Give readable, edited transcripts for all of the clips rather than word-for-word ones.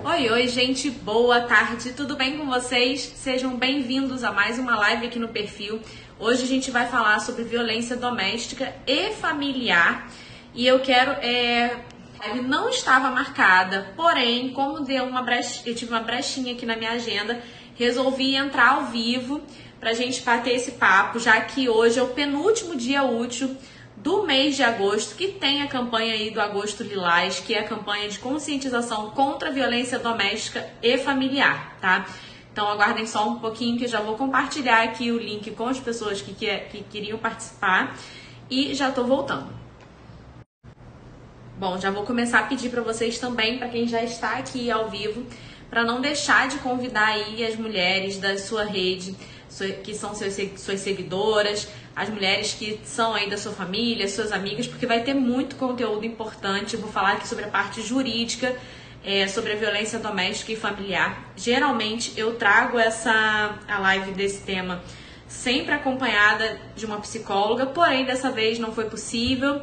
Oi, oi, gente, boa tarde, tudo bem com vocês? Sejam bem-vindos a mais uma live aqui no perfil. Hoje a gente vai falar sobre violência doméstica e familiar e eu quero, a live não estava marcada, porém, como eu tive uma brechinha aqui na minha agenda, resolvi entrar ao vivo pra gente bater esse papo, já que hoje é o penúltimo dia útil do mês de agosto, que tem a campanha aí do Agosto Lilás, que é a campanha de conscientização contra a violência doméstica e familiar, tá? Então aguardem só um pouquinho que eu já vou compartilhar aqui o link com as pessoas que queriam participar e já tô voltando. Bom, já vou começar a pedir para vocês também, para quem já está aqui ao vivo, para não deixar de convidar aí as mulheres da sua rede, que são suas seguidoras, as mulheres que são aí da sua família, suas amigas, porque vai ter muito conteúdo importante. Eu vou falar aqui sobre a parte jurídica, sobre a violência doméstica e familiar. Geralmente eu trago a live desse tema sempre acompanhada de uma psicóloga, porém dessa vez não foi possível.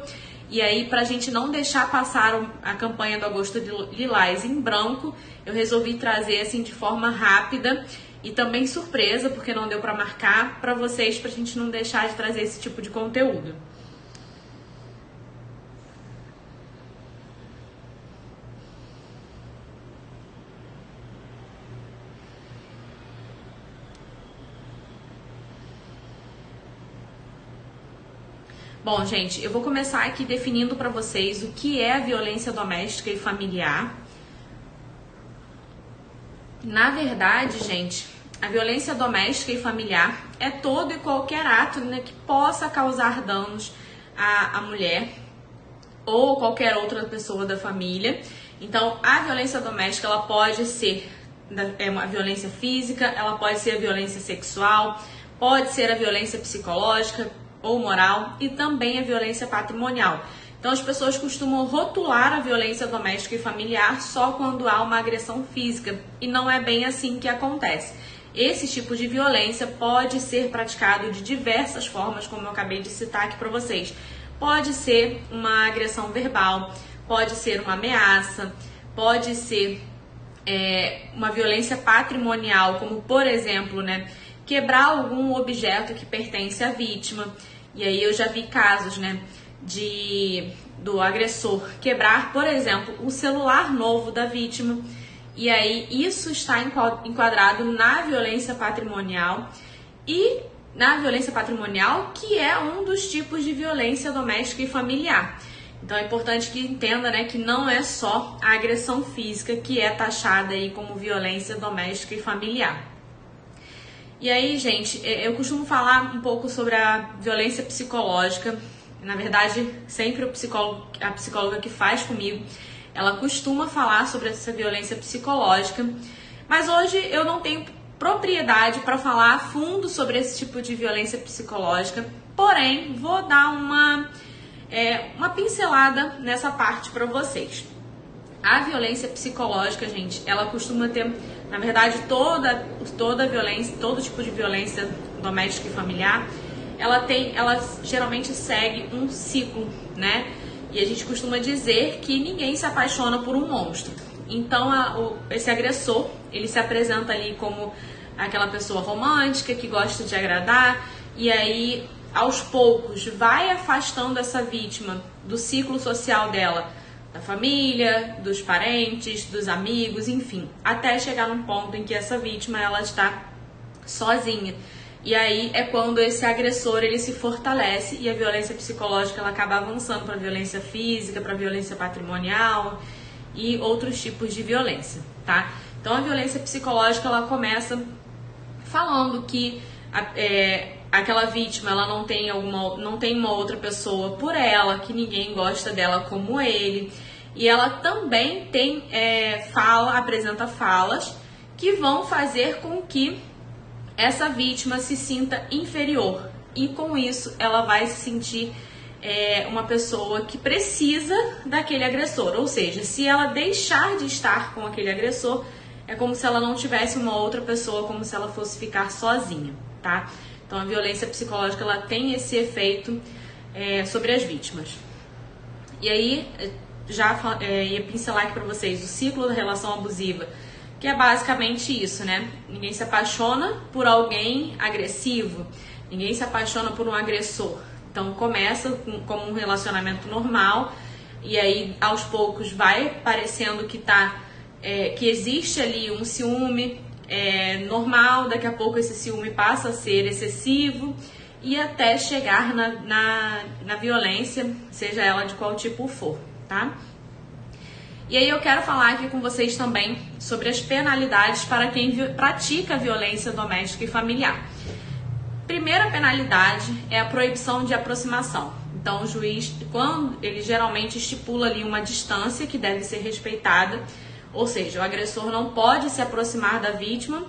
E aí, pra gente não deixar passar a campanha do Agosto Lilás em branco, eu resolvi trazer assim de forma rápida e também surpresa, porque não deu pra marcar, pra vocês, pra gente não deixar de trazer esse tipo de conteúdo. Bom, gente, eu vou começar aqui definindo pra vocês o que é a violência doméstica e familiar. Na verdade, gente, a violência doméstica e familiar é todo e qualquer ato, né, que possa causar danos à mulher ou qualquer outra pessoa da família. Então, a violência doméstica, ela pode ser uma violência física, ela pode ser a violência sexual, pode ser a violência psicológica ou moral e também a violência patrimonial. Então, as pessoas costumam rotular a violência doméstica e familiar só quando há uma agressão física, e não é bem assim que acontece. Esse tipo de violência pode ser praticado de diversas formas, como eu acabei de citar aqui para vocês. Pode ser uma agressão verbal, pode ser uma ameaça, pode ser uma violência patrimonial, como por exemplo, né, quebrar algum objeto que pertence à vítima. E aí eu já vi casos, né, do agressor quebrar, por exemplo, o celular novo da vítima, e aí isso está enquadrado na violência patrimonial, e na violência patrimonial, que é um dos tipos de violência doméstica e familiar. Então é importante que entenda, né, que não é só a agressão física que é taxada aí como violência doméstica e familiar. E aí, gente, eu costumo falar um pouco sobre a violência psicológica. Na verdade, sempre a psicóloga que faz comigo, ela costuma falar sobre essa violência psicológica, mas hoje eu não tenho propriedade para falar a fundo sobre esse tipo de violência psicológica, porém, vou dar uma pincelada nessa parte para vocês. A violência psicológica, gente, ela costuma ter, na verdade, toda violência, todo tipo de violência doméstica e familiar, ela geralmente segue um ciclo, né? E a gente costuma dizer que ninguém se apaixona por um monstro. Então, esse agressor, ele se apresenta ali como aquela pessoa romântica que gosta de agradar, e aí, aos poucos, vai afastando essa vítima do ciclo social dela, da família, dos parentes, dos amigos, enfim, até chegar num ponto em que essa vítima, ela está sozinha. E aí é quando esse agressor, ele se fortalece e a violência psicológica, ela acaba avançando para a violência física, para a violência patrimonial e outros tipos de violência, tá? Então a violência psicológica, ela começa falando que aquela vítima, ela não tem uma outra pessoa por ela, que ninguém gosta dela como ele, e ela também apresenta falas que vão fazer com que essa vítima se sinta inferior, e com isso ela vai se sentir uma pessoa que precisa daquele agressor, ou seja, se ela deixar de estar com aquele agressor, é como se ela não tivesse uma outra pessoa, como se ela fosse ficar sozinha, tá? Então a violência psicológica, ela tem esse efeito sobre as vítimas. E aí, já ia pincelar aqui para vocês o ciclo da relação abusiva, que é basicamente isso, né? Ninguém se apaixona por alguém agressivo, ninguém se apaixona por um agressor. Então começa como um relacionamento normal e aí aos poucos vai parecendo que que existe ali um ciúme normal, daqui a pouco esse ciúme passa a ser excessivo e até chegar na violência, seja ela de qual tipo for, tá? E aí eu quero falar aqui com vocês também sobre as penalidades para quem pratica violência doméstica e familiar. Primeira penalidade é a proibição de aproximação. Então o juiz, quando ele geralmente estipula ali uma distância que deve ser respeitada, ou seja, o agressor não pode se aproximar da vítima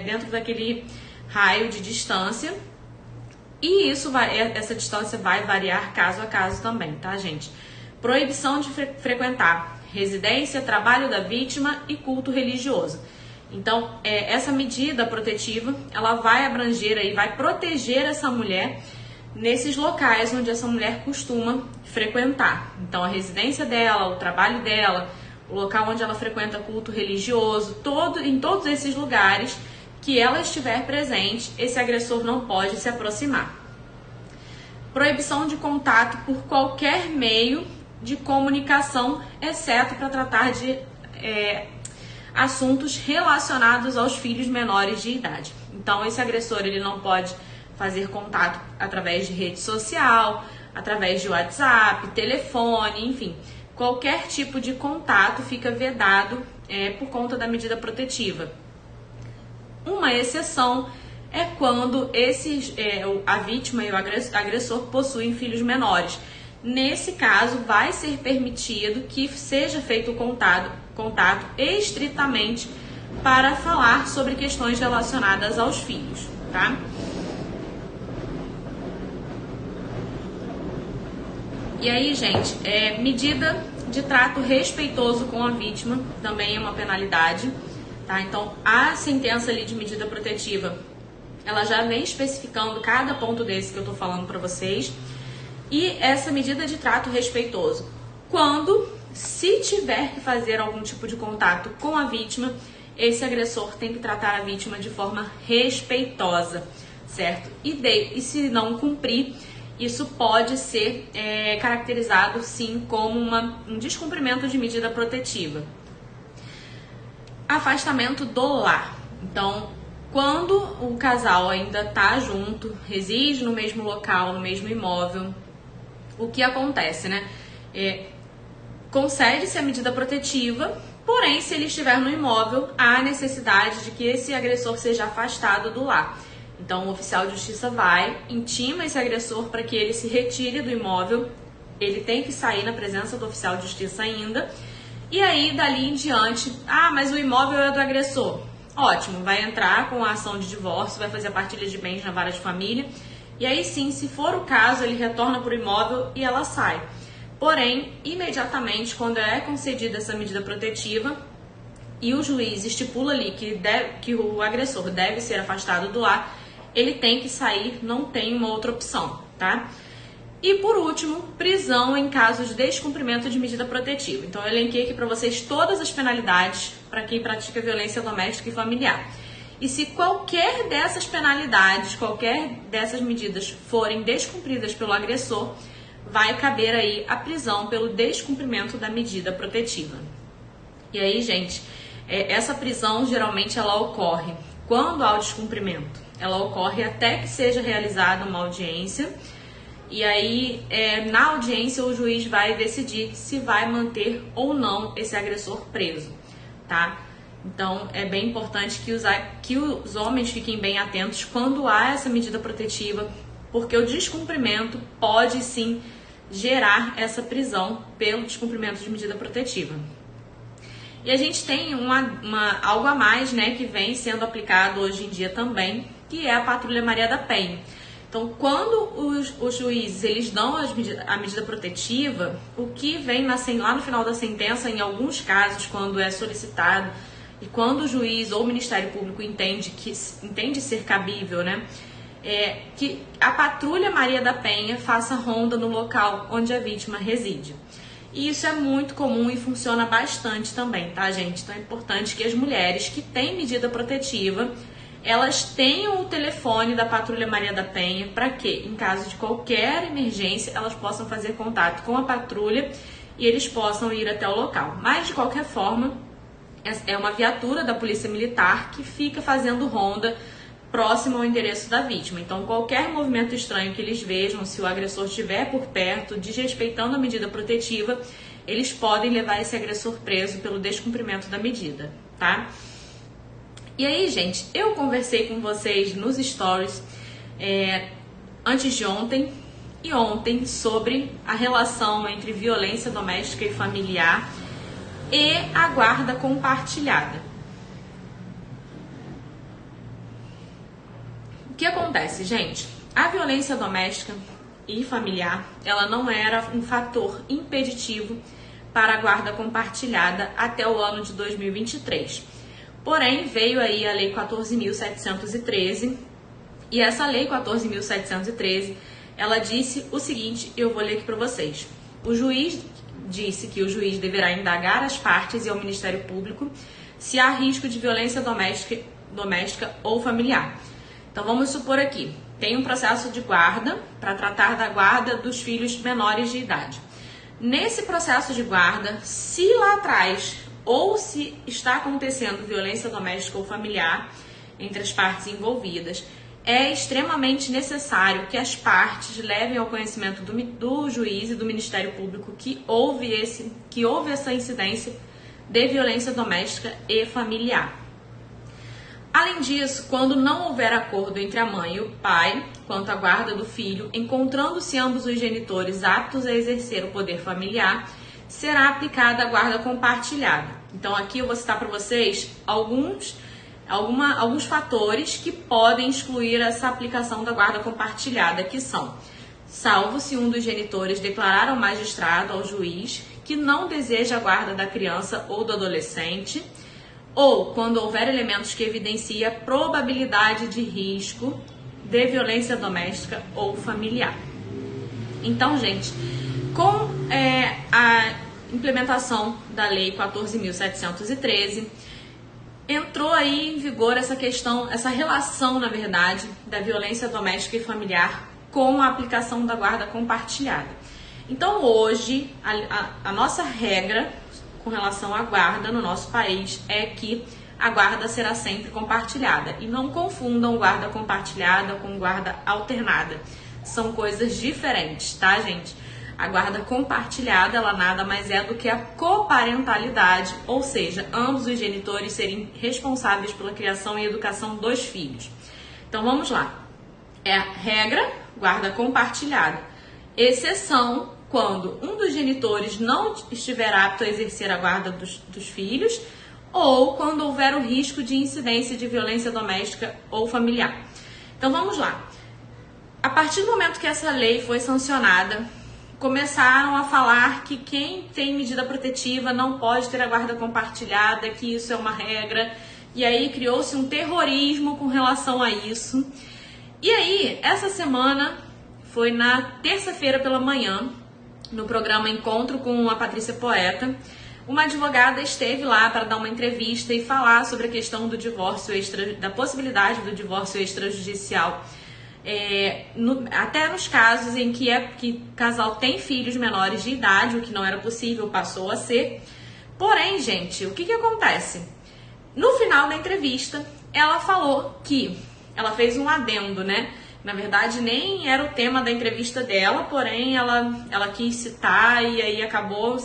dentro daquele raio de distância. E essa distância vai variar caso a caso também, tá, gente? Proibição de frequentar residência, trabalho da vítima e culto religioso. Então, essa medida protetiva, ela vai abranger aí, vai proteger essa mulher nesses locais onde essa mulher costuma frequentar. Então, a residência dela, o trabalho dela, o local onde ela frequenta culto religioso, em todos esses lugares que ela estiver presente, esse agressor não pode se aproximar. Proibição de contato por qualquer meio de comunicação, exceto para tratar de assuntos relacionados aos filhos menores de idade. Então, esse agressor ele não pode fazer contato através de rede social, através de WhatsApp, telefone, enfim. Qualquer tipo de contato fica vedado por conta da medida protetiva. Uma exceção é quando a vítima e o agressor possuem filhos menores. Nesse caso, vai ser permitido que seja feito o contato estritamente para falar sobre questões relacionadas aos filhos, tá? E aí, gente, medida de trato respeitoso com a vítima também é uma penalidade, tá? Então, a sentença ali de medida protetiva, ela já vem especificando cada ponto desse que eu tô falando para vocês. E essa medida de trato respeitoso, se tiver que fazer algum tipo de contato com a vítima, esse agressor tem que tratar a vítima de forma respeitosa, certo? E se não cumprir, isso pode ser caracterizado sim como um descumprimento de medida protetiva. Afastamento do lar. Então, quando o casal ainda está junto, reside no mesmo local, no mesmo imóvel, o que acontece, né? Concede-se a medida protetiva, porém, se ele estiver no imóvel, há necessidade de que esse agressor seja afastado do lar. Então, o oficial de justiça intima esse agressor para que ele se retire do imóvel, ele tem que sair na presença do oficial de justiça ainda, e aí, dali em diante, mas o imóvel é do agressor. Ótimo, vai entrar com a ação de divórcio, vai fazer a partilha de bens na vara de família, e aí sim, se for o caso, ele retorna para o imóvel e ela sai. Porém, imediatamente, quando é concedida essa medida protetiva e o juiz estipula ali que o agressor deve ser afastado do lar, ele tem que sair, não tem uma outra opção, tá? E por último, prisão em caso de descumprimento de medida protetiva. Então, eu elenquei aqui para vocês todas as penalidades para quem pratica violência doméstica e familiar. E se qualquer dessas penalidades, qualquer dessas medidas forem descumpridas pelo agressor, vai caber aí a prisão pelo descumprimento da medida protetiva. E aí, gente, essa prisão geralmente ela ocorre quando há o descumprimento. Ela ocorre até que seja realizada uma audiência. E aí, na audiência, o juiz vai decidir se vai manter ou não esse agressor preso, tá? Então, é bem importante que os homens fiquem bem atentos quando há essa medida protetiva, porque o descumprimento pode sim gerar essa prisão pelo descumprimento de medida protetiva. E a gente tem algo a mais, né, que vem sendo aplicado hoje em dia também, que é a Patrulha Maria da Penha. Então, quando os juízes eles dão a medida protetiva, o que vem lá no final da sentença, em alguns casos, quando é solicitado, e quando o juiz ou o Ministério Público entende ser cabível, né, que a Patrulha Maria da Penha faça ronda no local onde a vítima reside. E isso é muito comum e funciona bastante também, tá, gente? Então é importante que as mulheres que têm medida protetiva, elas tenham o telefone da Patrulha Maria da Penha para que, em caso de qualquer emergência, elas possam fazer contato com a patrulha e eles possam ir até o local. Mas, de qualquer forma, é uma viatura da Polícia Militar que fica fazendo ronda próximo ao endereço da vítima. Então, qualquer movimento estranho que eles vejam, se o agressor estiver por perto, desrespeitando a medida protetiva, eles podem levar esse agressor preso pelo descumprimento da medida, tá? E aí, gente, eu conversei com vocês nos stories antes de ontem e ontem sobre a relação entre violência doméstica e familiar e a guarda compartilhada. O que acontece, gente? A violência doméstica e familiar, ela não era um fator impeditivo para a guarda compartilhada até o ano de 2023. Porém, veio aí a Lei 14.713 e essa Lei 14.713, ela disse o seguinte, eu vou ler aqui para vocês. O juiz disse que o juiz deverá indagar as partes e ao Ministério Público se há risco de violência doméstica ou familiar. Então vamos supor aqui, tem um processo de guarda para tratar da guarda dos filhos menores de idade. Nesse processo de guarda, se lá atrás ou se está acontecendo violência doméstica ou familiar entre as partes envolvidas, é extremamente necessário que as partes levem ao conhecimento do juiz e do Ministério Público que houve essa incidência de violência doméstica e familiar. Além disso, quando não houver acordo entre a mãe e o pai quanto à guarda do filho, encontrando-se ambos os genitores aptos a exercer o poder familiar, será aplicada a guarda compartilhada. Então aqui eu vou citar para vocês alguns fatores que podem excluir essa aplicação da guarda compartilhada, que são: salvo se um dos genitores declarar ao magistrado, ao juiz, que não deseja a guarda da criança ou do adolescente, ou quando houver elementos que evidenciem a probabilidade de risco de violência doméstica ou familiar. Então, gente, com a implementação da Lei 14.713, entrou aí em vigor essa questão, essa relação, na verdade, da violência doméstica e familiar com a aplicação da guarda compartilhada. Então, hoje, a nossa regra com relação à guarda no nosso país é que a guarda será sempre compartilhada. E não confundam guarda compartilhada com guarda alternada. São coisas diferentes, tá, gente? A guarda compartilhada, ela nada mais é do que a coparentalidade, ou seja, ambos os genitores serem responsáveis pela criação e educação dos filhos. Então, vamos lá. É a regra, guarda compartilhada. Exceção, quando um dos genitores não estiver apto a exercer a guarda dos filhos ou quando houver o risco de incidência de violência doméstica ou familiar. Então, vamos lá. A partir do momento que essa lei foi sancionada, começaram a falar que quem tem medida protetiva não pode ter a guarda compartilhada, que isso é uma regra, e aí criou-se um terrorismo com relação a isso. E aí, essa semana, foi na terça-feira pela manhã, no programa Encontro com a Patrícia Poeta, uma advogada esteve lá para dar uma entrevista e falar sobre a questão do divórcio da possibilidade do divórcio extrajudicial. Até nos casos em que o casal tem filhos menores de idade, o que não era possível, passou a ser. Porém, gente, o que acontece? No final da entrevista, ela falou que ela fez um adendo, né? Na verdade, nem era o tema da entrevista dela, porém ela quis citar e aí acabou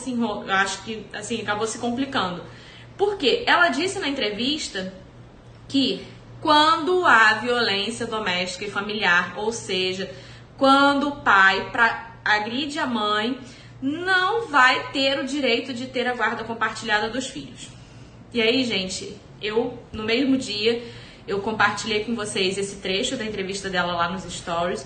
acabou se complicando. Porque ela disse na entrevista que quando há violência doméstica e familiar, ou seja, quando o pai agride a mãe, não vai ter o direito de ter a guarda compartilhada dos filhos. E aí, gente, no mesmo dia, eu compartilhei com vocês esse trecho da entrevista dela lá nos stories.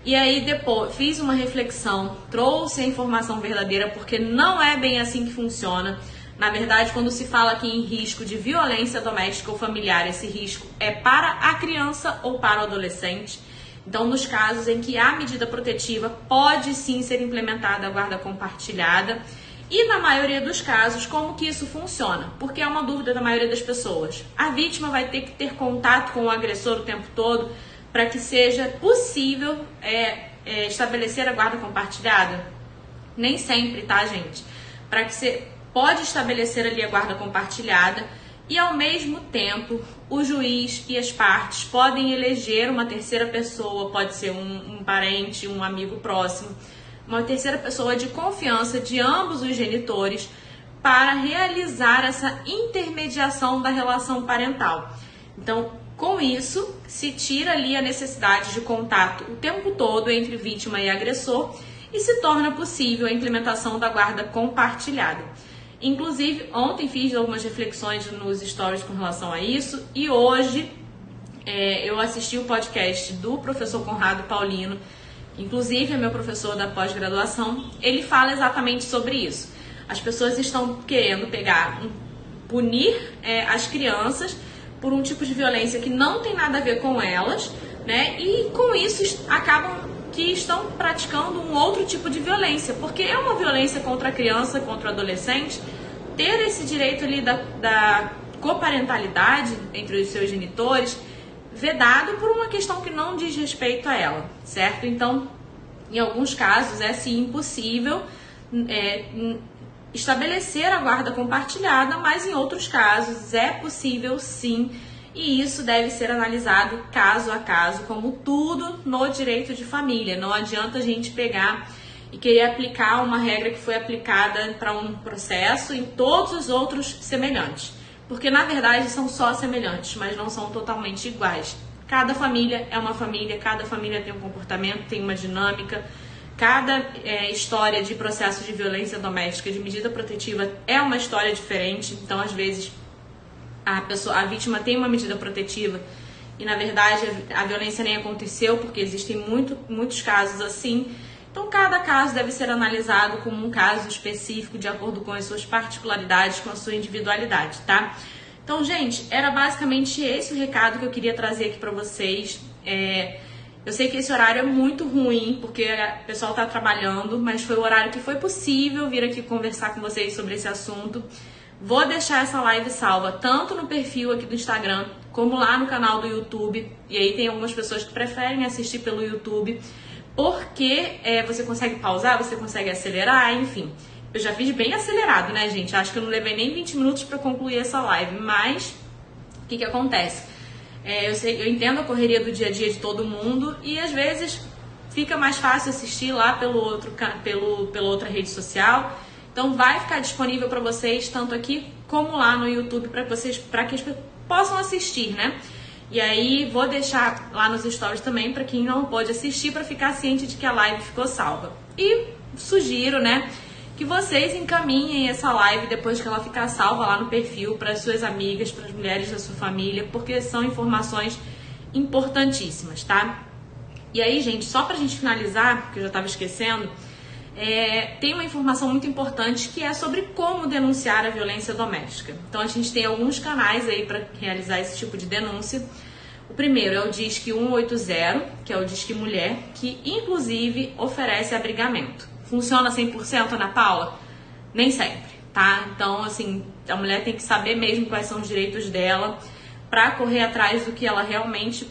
E aí depois fiz uma reflexão, trouxe a informação verdadeira, porque não é bem assim que funciona. Na verdade, quando se fala aqui em risco de violência doméstica ou familiar, esse risco é para a criança ou para o adolescente. Então, nos casos em que há medida protetiva, pode sim ser implementada a guarda compartilhada. E na maioria dos casos, como que isso funciona? Porque é uma dúvida da maioria das pessoas. A vítima vai ter que ter contato com o agressor o tempo todo para que seja possível estabelecer a guarda compartilhada? Nem sempre, tá, gente? Para que você pode estabelecer ali a guarda compartilhada e, ao mesmo tempo, o juiz e as partes podem eleger uma terceira pessoa, pode ser um parente, um amigo próximo, uma terceira pessoa de confiança de ambos os genitores para realizar essa intermediação da relação parental. Então, com isso, se tira ali a necessidade de contato o tempo todo entre vítima e agressor e se torna possível a implementação da guarda compartilhada. Inclusive, ontem fiz algumas reflexões nos stories com relação a isso e hoje eu assisti o podcast do professor Conrado Paulino, inclusive é meu professor da pós-graduação. Ele fala exatamente sobre isso. As pessoas estão querendo punir as crianças por um tipo de violência que não tem nada a ver com elas, né? E com isso acabam que estão praticando um outro tipo de violência, porque é uma violência contra a criança, contra o adolescente, ter esse direito ali da coparentalidade entre os seus genitores vedado por uma questão que não diz respeito a ela, certo? Então, em alguns casos é sim impossível estabelecer a guarda compartilhada, mas em outros casos é possível sim, e isso deve ser analisado caso a caso, como tudo no direito de família. Não adianta a gente pegar e querer aplicar uma regra que foi aplicada para um processo em todos os outros semelhantes, porque na verdade são só semelhantes, mas não são totalmente iguais. Cada família é uma família, cada família tem um comportamento, tem uma dinâmica, cada história de processo de violência doméstica, de medida protetiva, é uma história diferente. Então, às vezes, a vítima tem uma medida protetiva e, na verdade, a violência nem aconteceu, porque existem muitos casos assim. Então, cada caso deve ser analisado como um caso específico, de acordo com as suas particularidades, com a sua individualidade, tá? Então, gente, era basicamente esse o recado que eu queria trazer aqui pra vocês. Eu sei que esse horário é muito ruim, porque o pessoal tá trabalhando, mas foi o horário que foi possível vir aqui conversar com vocês sobre esse assunto. Vou deixar essa live salva tanto no perfil aqui do Instagram, como lá no canal do YouTube. E aí tem algumas pessoas que preferem assistir pelo YouTube, porque você consegue pausar, você consegue acelerar, enfim. Eu já fiz bem acelerado, né, gente? Acho que eu não levei nem 20 minutos para concluir essa live, mas o que acontece? Eu entendo a correria do dia a dia de todo mundo e às vezes fica mais fácil assistir lá pela outra rede social. Então vai ficar disponível para vocês tanto aqui como lá no YouTube para que vocês possam assistir, né? E aí vou deixar lá nos stories também para quem não pode assistir, para ficar ciente de que a live ficou salva. E sugiro, né, que vocês encaminhem essa live depois que ela ficar salva lá no perfil para as suas amigas, para as mulheres da sua família, porque são informações importantíssimas, tá? E aí, gente, só pra gente finalizar, porque eu já estava esquecendo, tem uma informação muito importante que é sobre como denunciar a violência doméstica. Então, a gente tem alguns canais aí para realizar esse tipo de denúncia. O primeiro é o Disque 180, que é o Disque Mulher, que inclusive oferece abrigamento. Funciona 100%, Ana Paula? Nem sempre, tá? Então, assim, a mulher tem que saber mesmo quais são os direitos dela para correr atrás do que ela realmente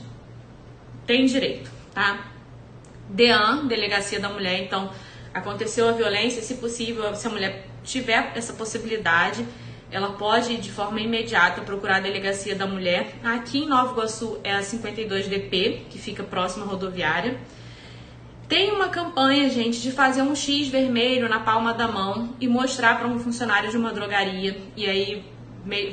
tem direito, tá? DEAN, Delegacia da Mulher. Então, aconteceu a violência, se possível, se a mulher tiver essa possibilidade, ela pode, de forma imediata, procurar a Delegacia da Mulher. Aqui em Nova Iguaçu é a 52DP, que fica próxima à rodoviária. Tem uma campanha, gente, de fazer um X vermelho na palma da mão e mostrar para um funcionário de uma drogaria. E aí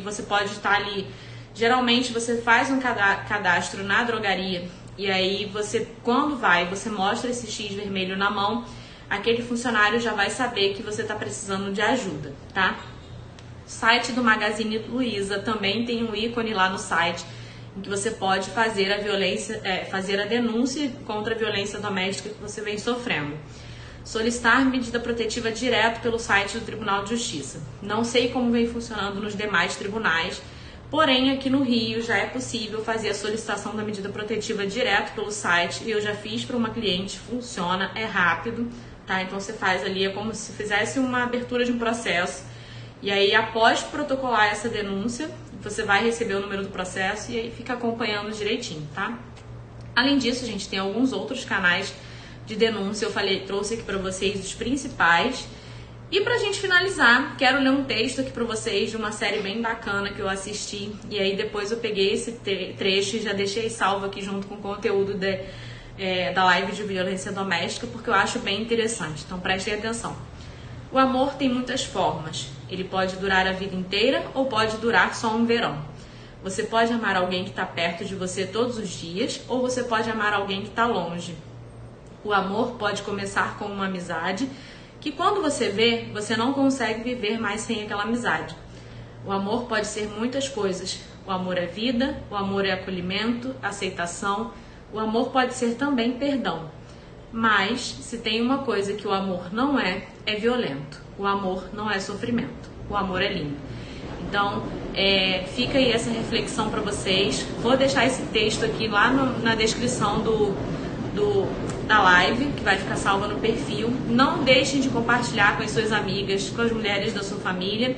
você pode estar ali. Geralmente você faz um cadastro na drogaria e aí você, quando você mostra esse X vermelho na mão, aquele funcionário já vai saber que você está precisando de ajuda, tá? O site do Magazine Luiza também tem um ícone lá no site em que você pode fazer fazer a denúncia contra a violência doméstica que você vem sofrendo. Solicitar medida protetiva direto pelo site do Tribunal de Justiça. Não sei como vem funcionando nos demais tribunais, porém aqui no Rio já é possível fazer a solicitação da medida protetiva direto pelo site e eu já fiz para uma cliente, funciona, é rápido, tá? Então você faz ali, é como se fizesse uma abertura de um processo. E aí, após protocolar essa denúncia, você vai receber o número do processo e aí fica acompanhando direitinho, tá? Além disso, gente, tem alguns outros canais de denúncia. Eu trouxe aqui pra vocês os principais. E pra gente finalizar, quero ler um texto aqui pra vocês de uma série bem bacana que eu assisti. E aí depois eu peguei esse trecho e já deixei salvo aqui junto com o conteúdo da live de violência doméstica, porque eu acho bem interessante. Então prestem atenção. O amor tem muitas formas. Ele pode durar a vida inteira ou pode durar só um verão. Você pode amar alguém que está perto de você todos os dias ou você pode amar alguém que está longe. O amor pode começar com uma amizade que quando você vê, você não consegue viver mais sem aquela amizade. O amor pode ser muitas coisas. O amor é vida, o amor é acolhimento, aceitação. O amor pode ser também perdão. Mas, se tem uma coisa que o amor não é violento. O amor não é sofrimento. O amor é lindo. Então, fica aí essa reflexão para vocês. Vou deixar esse texto aqui lá na descrição da live, que vai ficar salva no perfil. Não deixem de compartilhar com as suas amigas, com as mulheres da sua família.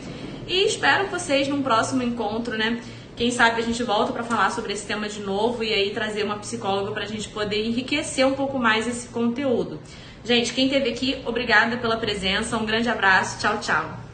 E espero vocês num próximo encontro, né? Quem sabe a gente volta para falar sobre esse tema de novo e aí trazer uma psicóloga para a gente poder enriquecer um pouco mais esse conteúdo. Gente, quem esteve aqui, obrigada pela presença. Um grande abraço. Tchau, tchau.